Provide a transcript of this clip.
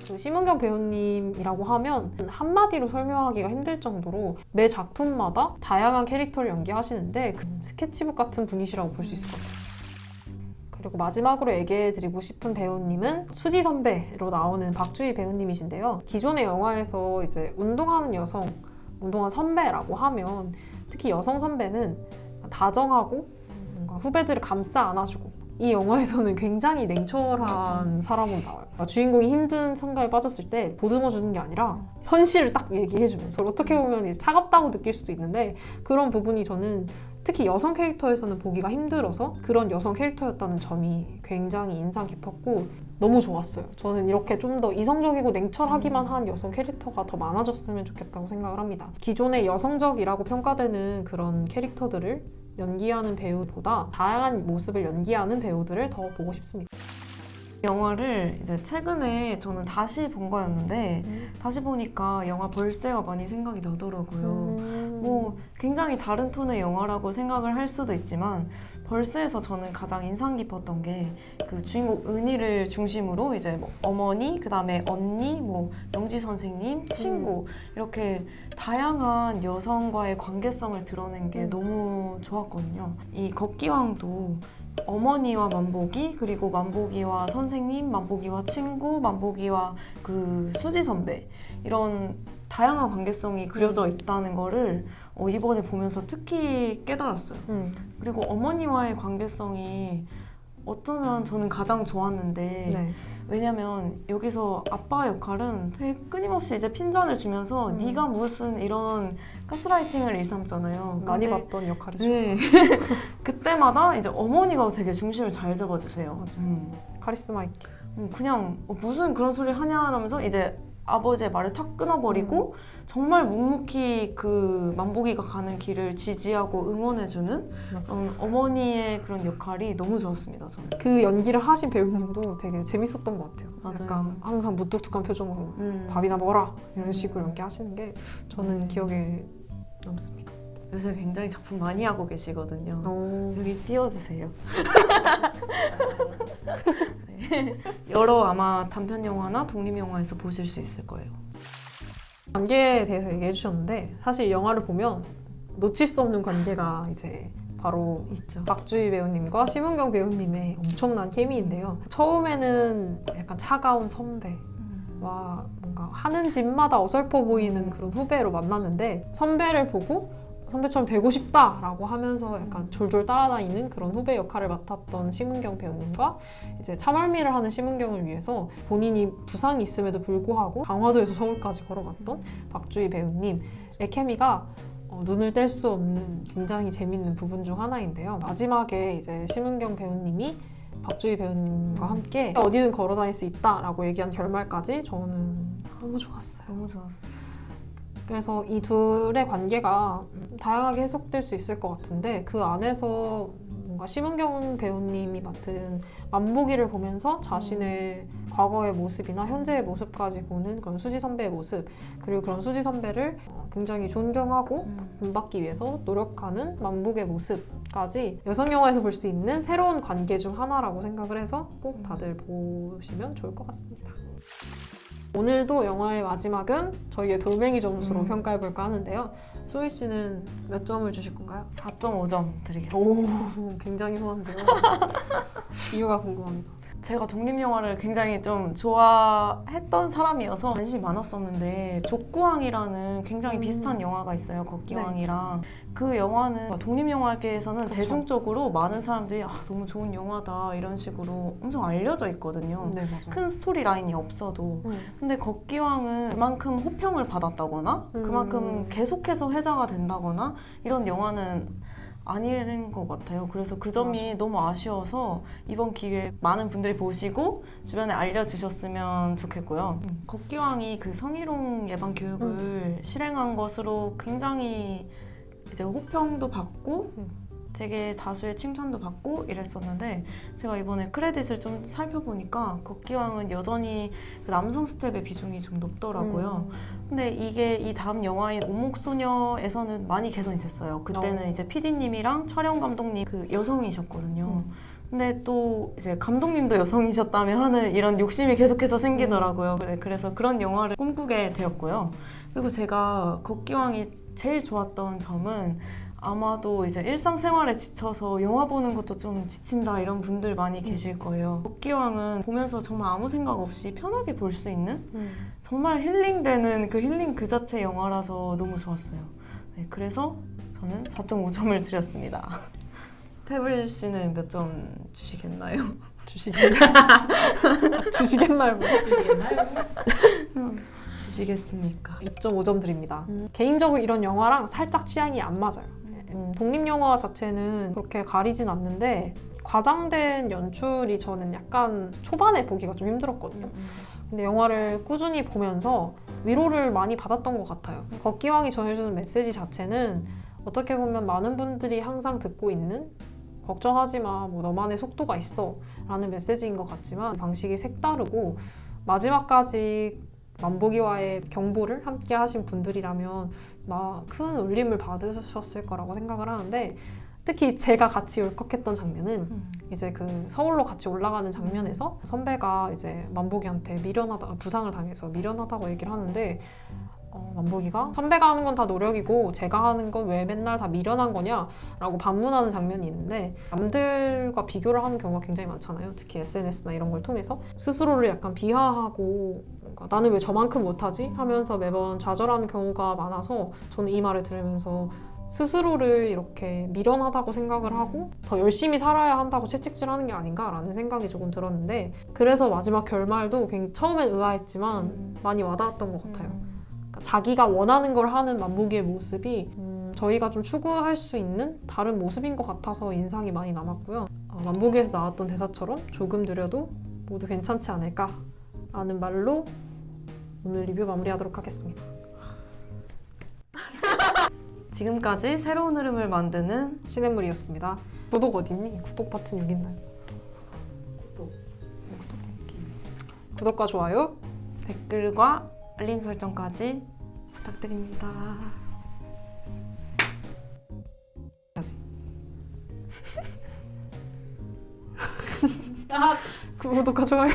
그 심은경 배우님이라고 하면 한마디로 설명하기가 힘들 정도로 매 작품마다 다양한 캐릭터를 연기하시는데 그 스케치북 같은 분이시라고 볼 수 있을 것 같아요. 그리고 마지막으로 얘기해드리고 싶은 배우님은 수지 선배로 나오는 박주희 배우님이신데요. 기존의 영화에서 이제 운동하는 여성, 운동한 선배라고 하면 특히 여성 선배는 다정하고 뭔가 후배들을 감싸 안아주고, 이 영화에서는 굉장히 냉철한 사람으로 나와요. 주인공이 힘든 상가에 빠졌을 때 보듬어 주는 게 아니라 현실을 딱 얘기해주면서, 어떻게 보면 이제 차갑다고 느낄 수도 있는데 그런 부분이 저는 특히 여성 캐릭터에서는 보기가 힘들어서 그런 여성 캐릭터였다는 점이 굉장히 인상 깊었고 너무 좋았어요. 저는 이렇게 좀 더 이성적이고 냉철하기만 한 여성 캐릭터가 더 많아졌으면 좋겠다고 생각을 합니다. 기존의 여성적이라고 평가되는 그런 캐릭터들을 연기하는 배우보다 다양한 모습을 연기하는 배우들을 더 보고 싶습니다. 영화를 이제 최근에 저는 다시 본 거였는데 다시 보니까 영화 벌새가 많이 생각이 나더라고요. 뭐 굉장히 다른 톤의 영화라고 생각을 할 수도 있지만 벌새에서 저는 가장 인상 깊었던 게 그 주인공 은희를 중심으로 이제 뭐 어머니, 그 다음에 언니, 뭐 영지 선생님, 친구 이렇게 다양한 여성과의 관계성을 드러낸 게 너무 좋았거든요. 이 걷기왕도 어머니와 만보기, 그리고 만보기와 선생님, 만보기와 친구, 만보기와 그 수지 선배, 이런 다양한 관계성이 그려져 있다는 거를 이번에 보면서 특히 깨달았어요. 그리고 어머니와의 관계성이 어쩌면 저는 가장 좋았는데 네. 왜냐면 여기서 아빠 역할은 되게 끊임없이 이제 핀잔을 주면서 네가 무슨 이런 가스라이팅을 일삼잖아요. 많이 근데 봤던 역할이죠. 네. 그때마다 이제 어머니가 되게 중심을 잘 잡아주세요. 카리스마 있게. 그냥 무슨 그런 소리 하냐 하면서 이제 아버지의 말을 탁 끊어버리고 정말 묵묵히 그 만보기가 가는 길을 지지하고 응원해주는 어머니의 그런 역할이 너무 좋았습니다. 저는. 그 연기를 하신 배우님도 되게 재밌었던 것 같아요. 맞아요. 약간 항상 무뚝뚝한 표정으로 밥이나 먹어라 이런 식으로 연기하시는 게 저는 기억에 남습니다. 요새 굉장히 작품 많이 하고 계시거든요. 여기 띄워주세요. 네. 여러 아마 단편 영화나 독립 영화에서 보실 수 있을 거예요. 관계에 대해서 얘기해 주셨는데 사실 영화를 보면 놓칠 수 없는 관계가 이제 바로 있죠. 박주희 배우님과 심은경 배우님의 엄청난 케미인데요. 처음에는 약간 차가운 선배와 뭔가 하는 짓마다 어설퍼 보이는 그런 후배로 만났는데 선배를 보고 선배처럼 되고 싶다라고 하면서 약간 졸졸 따라다니는 그런 후배 역할을 맡았던 심은경 배우님과 이제 참얼미를 하는 심은경을 위해서 본인이 부상이 있음에도 불구하고 강화도에서 서울까지 걸어갔던 박주희 배우님의 케미가 눈을 뗄 수 없는 굉장히 재밌는 부분 중 하나인데요. 마지막에 이제 심은경 배우님이 박주희 배우님과 함께 어디든 걸어다닐 수 있다라고 얘기한 결말까지 저는 너무 좋았어요. 너무 좋았어요. 그래서 이 둘의 관계가 다양하게 해석될 수 있을 것 같은데 그 안에서 뭔가 심은경 배우님이 맡은 만보기를 보면서 자신의 과거의 모습이나 현재의 모습까지 보는 그런 수지 선배의 모습, 그리고 그런 수지 선배를 굉장히 존경하고 본받기 위해서 노력하는 만복의 모습까지 여성 영화에서 볼 수 있는 새로운 관계 중 하나라고 생각을 해서 꼭 다들 보시면 좋을 것 같습니다. 오늘도 영화의 마지막은 저희의 돌멩이 점수로 평가해볼까 하는데요. 소희 씨는 몇 점을 주실 건가요? 4.5점 드리겠습니다. 오, 굉장히 후한데요. 이유가 궁금합니다. 제가 독립영화를 굉장히 좀 좋아했던 사람이어서 관심이 많았었는데 족구왕이라는 굉장히 비슷한 영화가 있어요. 걷기왕이랑. 그 영화는 독립영화계에서는 그쵸. 대중적으로 많은 사람들이 너무 좋은 영화다 이런 식으로 엄청 알려져 있거든요. 네, 맞아요. 큰 스토리라인이 없어도. 근데 걷기왕은 그만큼 호평을 받았다거나 그만큼 계속해서 회자가 된다거나 이런 영화는 아닌 것 같아요. 그래서 그 점이 너무 아쉬워서 이번 기회에 많은 분들이 보시고 주변에 알려주셨으면 좋겠고요. 걷기왕이 그 성희롱 예방 교육을 실행한 것으로 굉장히 이제 호평도 받고 되게 다수의 칭찬도 받고 이랬었는데 제가 이번에 크레딧을 좀 살펴보니까 걷기왕은 여전히 그 남성 스텝의 비중이 좀 높더라고요. 근데 이게 이 다음 영화인 오목소녀에서는 많이 개선이 됐어요. 그때는 이제 PD님이랑 촬영 감독님 그 여성이셨거든요. 근데 또 이제 감독님도 여성이셨다면 하는 이런 욕심이 계속해서 생기더라고요. 그래서 그런 영화를 꿈꾸게 되었고요. 그리고 제가 걷기왕이 제일 좋았던 점은 아마도 이제 일상생활에 지쳐서 영화 보는 것도 좀 지친다 이런 분들 많이 계실 거예요. 걷기왕은 보면서 정말 아무 생각 없이 편하게 볼 수 있는 정말 힐링되는 그 힐링 그 자체 영화라서 너무 좋았어요. 네, 그래서 저는 4.5점을 드렸습니다. 태블 씨는 몇 점 주시겠나요? 주시겠나요? 주시겠습니까? 2.5점 드립니다. 개인적으로 이런 영화랑 살짝 취향이 안 맞아요. 독립영화 자체는 그렇게 가리진 않는데 과장된 연출이 저는 약간 초반에 보기가 좀 힘들었거든요. 근데 영화를 꾸준히 보면서 위로를 많이 받았던 것 같아요. 걷기왕이 전해주는 메시지 자체는 어떻게 보면 많은 분들이 항상 듣고 있는 걱정하지 마, 뭐 너만의 속도가 있어 라는 메시지인 것 같지만 방식이 색다르고 마지막까지 만보기와의 경보를 함께 하신 분들이라면 막 큰 울림을 받으셨을 거라고 생각을 하는데 특히 제가 같이 울컥했던 장면은 이제 그 서울로 같이 올라가는 장면에서 선배가 이제 만보기한테 미련하다가 부상을 당해서 미련하다고 얘기를 하는데 만보기가 선배가 하는 건 다 노력이고 제가 하는 건 왜 맨날 다 미련한 거냐 라고 반문하는 장면이 있는데 남들과 비교를 하는 경우가 굉장히 많잖아요. 특히 SNS나 이런 걸 통해서 스스로를 약간 비하하고 뭔가 나는 왜 저만큼 못하지? 하면서 매번 좌절하는 경우가 많아서 저는 이 말을 들으면서 스스로를 이렇게 미련하다고 생각을 하고 더 열심히 살아야 한다고 채찍질하는 게 아닌가라는 생각이 조금 들었는데 그래서 마지막 결말도 처음엔 의아했지만 많이 와닿았던 것 같아요. 그러니까 자기가 원하는 걸 하는 만보기의 모습이 저희가 좀 추구할 수 있는 다른 모습인 것 같아서 인상이 많이 남았고요. 만보기에서 나왔던 대사처럼 조금 느려도 모두 괜찮지 않을까 라는 말로 오늘 리뷰 마무리하도록 하겠습니다. 지금까지 새로운 흐름을 만드는 시냇물이었습니다. 구독 어딨니? 구독 버튼 여기 있나요? 구독과 좋아요 댓글과 알림 설정까지 부탁드립니다. 구독과 좋아요